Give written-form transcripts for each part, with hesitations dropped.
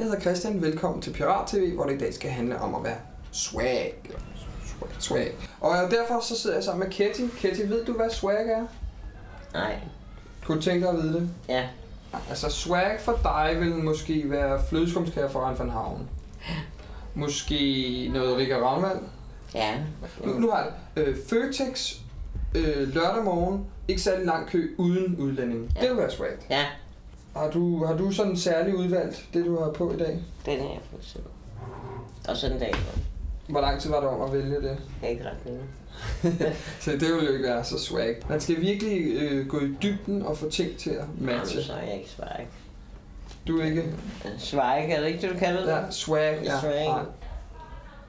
hedder Christian. Velkommen til Pirat TV, hvor det i dag skal handle om at være swag. Swag. Og derfor så sidder jeg sammen med Ketty. Ketty, ved du, hvad swag er? Nej. Kunne du tænke dig at vide det? Ja. Altså swag for dig vil måske være flødeskumskager fra Rand van Havn. Måske noget Rikke Ravnvald. Ja. Nu har jeg Føtex lørdag morgen. Ikke særlig lang kø uden udlænding. Ja. Det vil være swag. Ja. Har du sådan særligt udvalgt det, du har på i dag? Den er jeg for eksempel. Og sådan en dag. Hvor lang tid var det om at vælge det? Ikke ret længe. Så det vil jo ikke være så swag. Man skal virkelig gå i dybden og få ting til at matche. Så er jeg ikke swag. Du er ikke? Swag, er det ikke det, du kalder det? Ja, swag. Ja. Swag. Nej.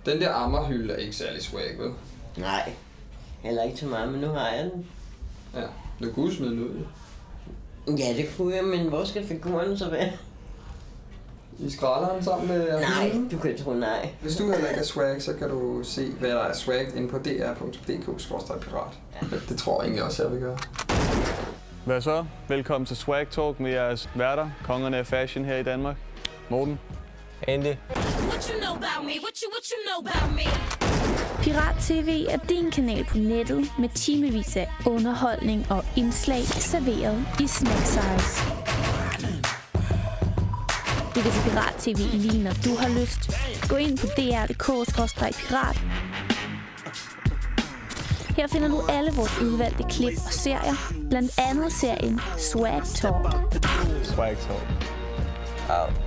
Den der ammerhylde er ikke særlig swag, vel? Nej. Heller ikke til mig, men nu har jeg den. Ja, du kunne smide den ud. Ja, det kunne jeg, men hvor skal figuren så være? I skralderen sammen med Nej, du kan tro nej. Hvis du heller ikke er swag, så kan du se, hvad der er swag inde på dr.dk/pirat. Ja. Det tror jeg egentlig også, jeg vil gøre. Hvad så? Velkommen til Swag Talk med jeres værter, kongerne af fashion her i Danmark. Morten. Andy. Pirat TV er din kanal på nettet med timevis af underholdning og indslag serveret i snack size. Du kan se Pirat TV lige når du har lyst. Gå ind på dr.dk/pirat. Her finder du alle vores udvalgte klip og serier, blandt andet serien Swag Talk. Swag Talk. Out.